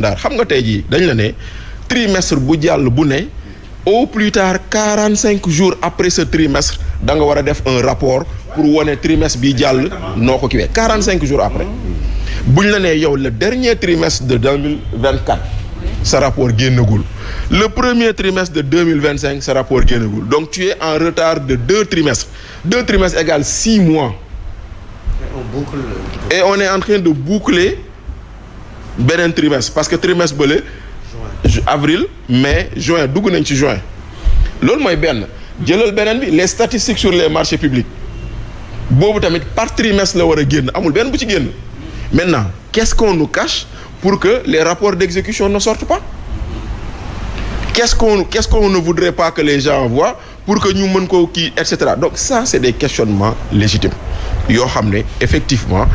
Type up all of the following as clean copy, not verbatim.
xam nga tey jii dañ la ne trimestre bu jàll bu ne au plus tard 45 jours après ce trimestre da nga war a def un rapport pour wane trimestre bi jàll noo ko kiwee 45 jours après buñ la nee yow le dernier trimestre de 2024 sa rapport génnagul le premier trimestre de 2025 sa rapport génnagul donc tu es en retard de 2 trimestres 2 trimestres égale 6 mois et on est en train de boucler beneen trimestre parce que trimestre bële avril mai juin dugg nañ ci juin loolu mooy benn jëlal beneen bi les statistiques sur les marchés publics boobu tamit par trimestre la war a génn amul benn bu ci génn maintenant qu'est-ce qu'on nous cache pour que les rapports d'exécution ne sortent pas qu'est-ce qu'on ne voudrait pas que les gens voient pour que ñu mën ko kii et cetera donc ça c'est des questionnements légitimes yoo xam ne effectivement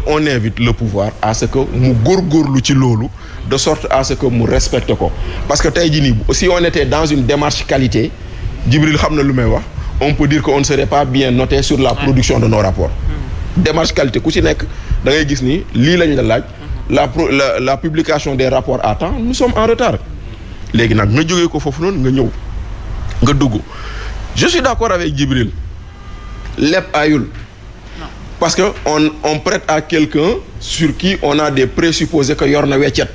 on invite le pouvoir à ce que mu góorgóorlu ci loolu de sorte à ce que mu respecte ko parce que tey jii nii si on était dans une démarche qualité Djibril xam na lu may wax on peut dire que on ne serait pas bien noté sur la production de nos rapports démarche qualité ku ci nekk da ngay gis ni lii lañ la laaj la publication des rapports à temps nous sommes en retard léegi nag nga jógee ko foofu noonu nga ñëw nga dugg je suis d'accord avec Djibril lépp ayul parce que on prête à quelqu'un sur qui on a des présupposés que yor na weccet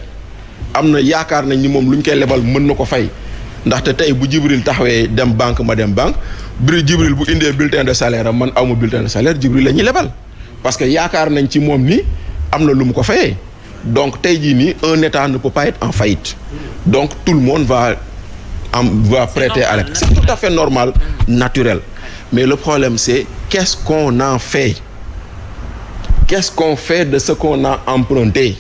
am na yaakaar nañ ni moom lu ñu koy lebal mën na ko fay ndaxte tey bu Djibril taxawee dem banque ma dem banque Djibril bu indee bulletin de salaire am man awma bulletin de salaire Djibril la ñuy lebal parce que yaakaar nañ ci moom ni am na lu mu ko fayee donc tey jii nii un état ne peut pas être en faillite donc tout le monde va prêter à l'aide c'est tout à fait normal naturel mais le problème c'est qu'est-ce qu'on en fait qu'est-ce qu'on fait de ce qu'on a emprunté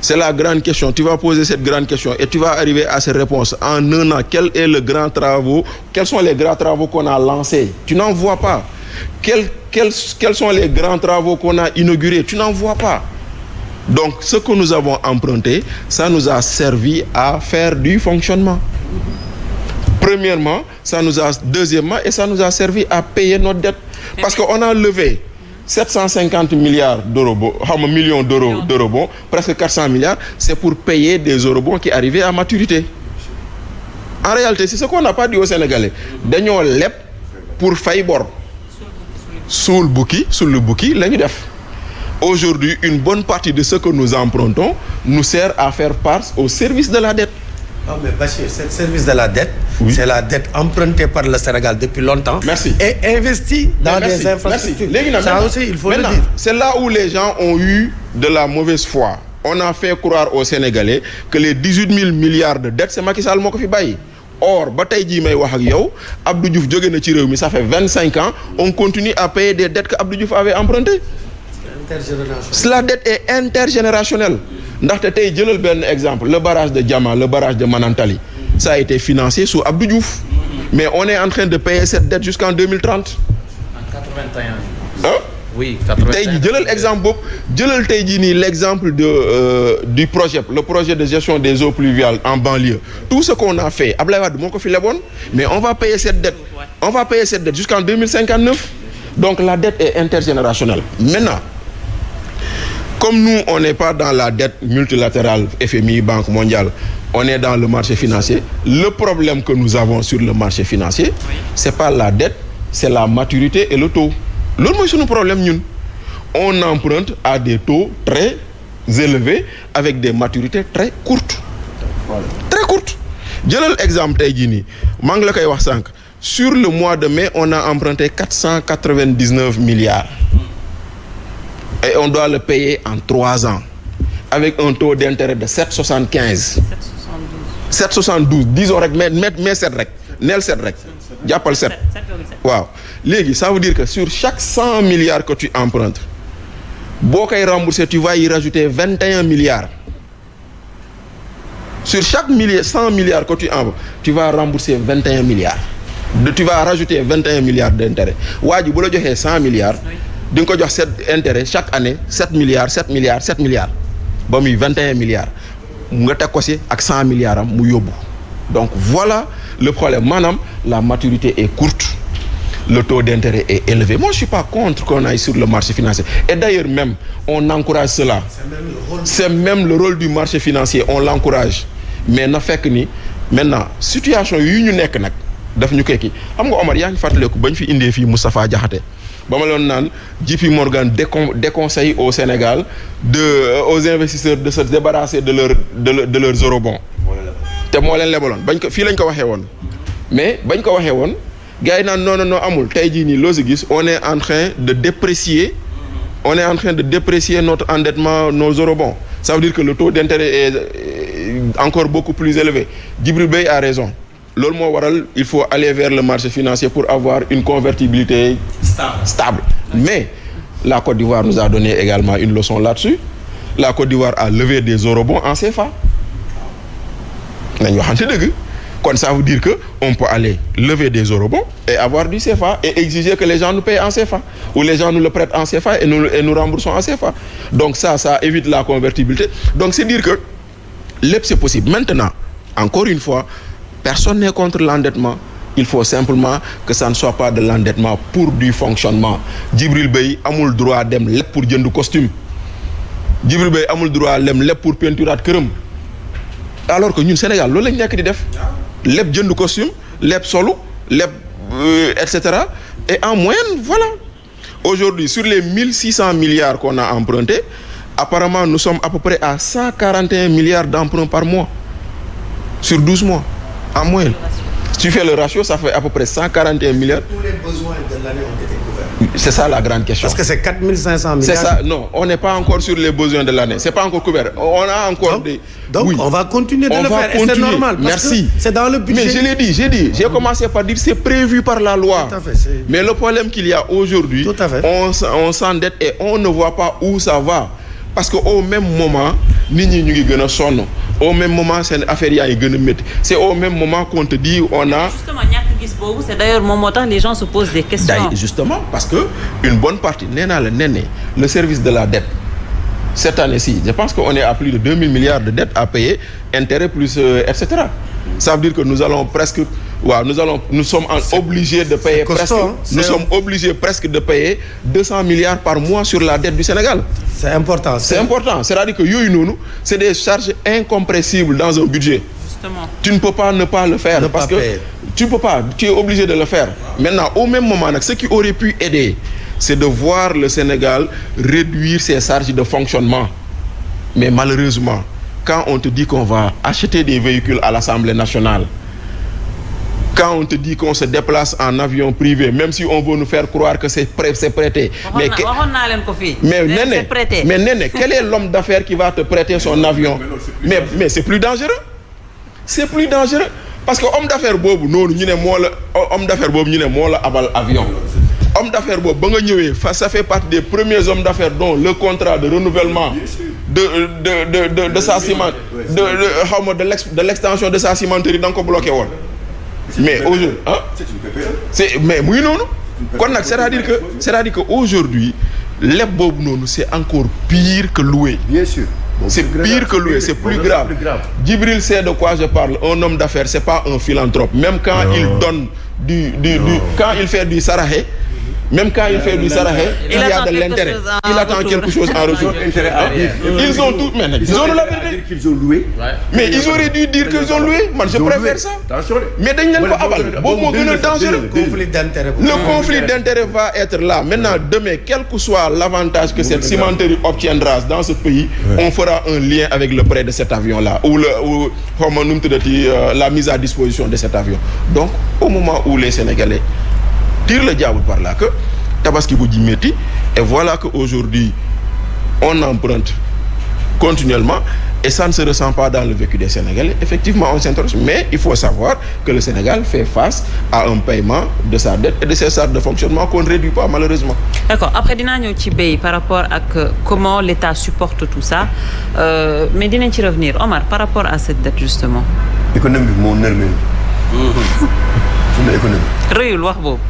c'est la grande question tu vas poser cette grande question et tu vas arriver à cette réponse en un an quels sont les grands travaux qu'on a lancés tu n'en vois pas quels sont les grands travaux qu'on a inaugurés tu n'en vois pas donc ce que nous avons emprunté ça nous a servi à faire du fonctionnement deuxièmement et ça nous a servi à payer notre dette parce que on a levé 750 milliards d'euros millions d'euros presque 400 milliards c'est pour payer des eurobonds qui arrivaient à maturité en réalité c'est ce qu'on n'a pas dit aux Sénégalais dañoo leb pour fay bor suul le bukki la ñu def aujourd'hui une bonne partie de ce que nous empruntons nous sert à faire face au service de la dette. Non mais Bachir, c'est le service de la dette. Oui. C'est la dette empruntée par le Sénégal depuis longtemps. Merci. Et investie dans des infrastructures. Merci. Ça aussi, il faut le dire. C'est là où les gens ont eu de la mauvaise foi. On a fait croire aux Sénégalais que les 18 000 milliards de dettes c'est Macky Sall moo ko fi bàyyi. Or ba tey jii may wax ak yow Abdou Diouf jóge na ci réew mi ça fait 25 ans on continue à payer des dettes que Abdou Diouf avait empruntées. La dette est intergénérationnelle ndaxte tey jëlal benn exemple le barrage de Diama le barrage de Manantali ça a été financé sous Abdou Diouf mais on est en train de payer cette dette jusqu'en 2030. En 81. Oui 81. tey jii jëlal exemple boobu jëlal tey jii nii l'exemple du projet de gestion des eaux pluviales en banlieue tout ce qu'on a fait Ablaye Wade moo ko fi leboon mais on va payer cette dette jusqu'en 2059 donc la dette est intergénérationnelle maintenant. Comme nous, on n'est pas dans la dette multilatérale, FMI, Banque mondiale, on est dans le marché financier. Le problème que nous avons sur le marché financier, c'est pas la dette, c'est la maturité et le taux. Loolu mooy sunu problème ñun. On emprunte à des taux très élevés avec des maturités très courtes. Très courtes. Jëlal exemple tey jii nii maa ngi la koy wax sànq sur le mois de mai, on a emprunté 499 milliards. Et on doit le payer en 3 ans avec un taux d'intérêt de 7,75. 7,72 disons rek mais 7 rek neel 7 rek jàppal 7 waaw léegi ça veut dire que sur chaque 100 milliards que tu empruntes boo koy rembourser tu vas y rajouter 21 milliards sur chaque 100 milliards que tu empruntes tu vas rembourser 21 milliards tu vas rajouter 21 milliards d'intérêt waa ji bu la joxee 100 milliards di nga ko jox intérêt chaque année 7 milliards ba muy 21 milliards nga teg ko ci ak 100 milliards am mu yóbbu donc voilà le problème maanaam la maturité est courte le taux d'intérêt est élevé. Moi, je suis pas contre qu'on aille sur le marché financier. Et d'ailleurs même, on encourage cela. C'est même le rôle du marché financier, on l'encourage. Mais na fekk ni maintenant situation yu ñu nekk nag daf ñu koy kii xam nga Omar yaa ngi fàttaliku bañ fi indee fii Moustapha Diakhaté ba ma loon naan JP Morgan déconseille au Sénégal aux investisseurs de se débarrasser de leurs eurobonds. te moo leen lebaloon bañ ko fii lañ ko waxee woon mais bañ ko waxee woon gars yi naan non amul tey jii nii loo si gis on est en train de déprécier notre endettement nos eurobonds. Ça veut dire que le taux d'intérêt est encore beaucoup plus élevé. Djibril Bey a raison. Loolu moo waral il faut aller vers le marché financier pour avoir une convertibilité stable. Mais la Côte d'Ivoire nous a donné également une leçon là-dessus. La Côte d'Ivoire a levé des eurobonds en CFA. nañ waxante dëgg. Kon ça veut dire que on peut aller lever des eurobonds et avoir du CFA et exiger que les gens nous payent en CFA ou les gens nous le prêtent en CFA et nous remboursons en CFA. Donc ça évite la convertibilité. Donc c'est dire que lépp c'est possible. Maintenant, encore une fois, personne n'est contre l'endettement. Il faut simplement que ça ne soit pas de l'endettement pour du fonctionnement. Djibril Bey amul droit dem lépp pour jënd costume. Djibril Bey amul droit dem lépp pour peinturaat këram. Alors que ñun Sénégal loolu lañ nekk di def. Lépp jënd costume, lépp solo, lépp etc. Et en moyenne, voilà. Aujourd'hui, sur les 1600 milliards qu'on a empruntés, apparemment, nous sommes à peu près à 141 milliards d'emprunts par mois. Sur 12 mois, en moyenne. Si tu fais le ratio, ça fait à peu près 141 milliards. Tous les besoins de l'année ont été couverts. C'est ça la grande question. Parce que c'est 4500 milliards. C'est ça, non, on n'est pas encore sur les besoins de l'année. C'est pas encore couvert. On a encore Donc, on va continuer de le faire. Et c'est normal. Merci. C'est dans le budget. Mais je l'ai dit, j'ai commencé par dire c'est prévu par la loi. Tout à fait. Mais le problème qu'il y a aujourd'hui, on s'endette et on ne voit pas où ça va. Parce qu'au même moment, nit ñi ñu ngi gën a sonn. Au même moment, seen affaire yaa ngi gën a métti. C'est au même moment qu'on te dit on a. Justement, ñàkk gis boobu, c'est d'ailleurs moom moo tax les gens se posent des questions. Justement, parce que une bonne partie, nee naa la le service de la dette. Cette année-ci, je pense qu'on est à plus de 2000 milliards de dettes à payer, intérêts plus etc. Ça veut dire que nous sommes obligés de payer presque de payer 200 milliards par mois sur la dette du Sénégal. C'est important. C'est important. C'est-à-dire que yooyu noonu, c'est des charges incompressibles dans un budget. Justement. Tu ne peux pas ne pas le faire parce que tu peux pas, tu es obligé de le faire. Maintenant, au même moment, ce qui aurait pu aider, c'est de voir le Sénégal réduire ses charges de fonctionnement. Mais malheureusement, quand on te dit qu'on va acheter des véhicules à l'Assemblée nationale, quand on te dit qu'on se déplace en avion privé, même si on veut nous faire croire que c'est prêté. Mais Néné, quel est l'homme d'affaires qui va te prêter son avion? Mais c'est plus dangereux. C'est plus dangereux. Parce que homme d'affaires boobu noonu ñu ne moo la abal avion. Homme d'affaires boobu ba nga ñëwee ça fait partie des premiers hommes d'affaires dont le contrat de renouvellement de sa ciment de l'extension de sa cimenterie da nga ko bloqué woon. Mais aujourd'hui mais muy noonu kon nag c'est-à-dire que aujourd'hui leb boobu noonu c'est encore pire que louer. Bien sûr. C'est pire que louer, c'est plus grave. Djibril sait de quoi je parle. Un homme d'affaires, c'est pas un philanthrope. Même quand il donne quand il fait du sarahé, même quand il fait du sarahé, il y a de l'intérêt. Il attend quelque chose en retour. Ils ont tout, mais ils ont la vérité. Qu'ils ont loué. Mais ils auraient dû dire qu'ils ont loué. Moi, je préfère ça. Mais dañ leen ko abal. Boobu moo gën a dangereux. Le conflit d'intérêt va être là. Maintenant, demain, quel que soit l'avantage que cette cimenterie obtiendra dans ce pays, on fera un lien avec le prêt de cet avion-là ou la mise à disposition de cet avion. Donc, au moment où les Sénégalais tire le diable par là que tabaski bu ji métti et voilà que aujourd'hui on emprunte continuellement et ça ne se ressent pas dans le vécu des Sénégalais. Effectivement, on s'interroge, mais il faut savoir que le Sénégal fait face à un paiement de sa dette et de ses charges de fonctionnement qu'on ne réduit pas malheureusement. D'accord. Après dinaa ñëw ci bay par rapport à comment l'État supporte tout ça, mais dinañ ci revenir. Omar, par rapport à cette dette justement. Économie bi moo nërmeel. Suñu économie. Rëyul wax boobu.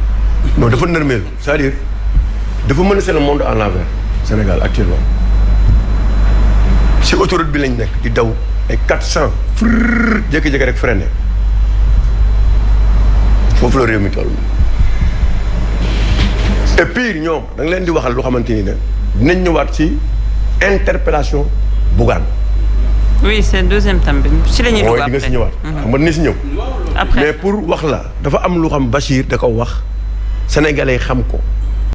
Non, dafa nërmeel, c'est-à-dire dafa menacer le monde à l'envers Sénégal actuellement. Si autoroute bi lañ nekk di daw ay 400 jékki-jékki rek freiné foofu la réew mi toll et pire ñoom da nga leen di waxal lu xamante ni ne dinañ ñëwaat ci interpellation Bougane. oui c'est deuxième thème bi ci la ñuy dugg après mooy di nga si ñëwaat. xam nga dina si ñëw. après mais pour wax la dafa am lu xam Bachir da ko wax sénégalais xam ko.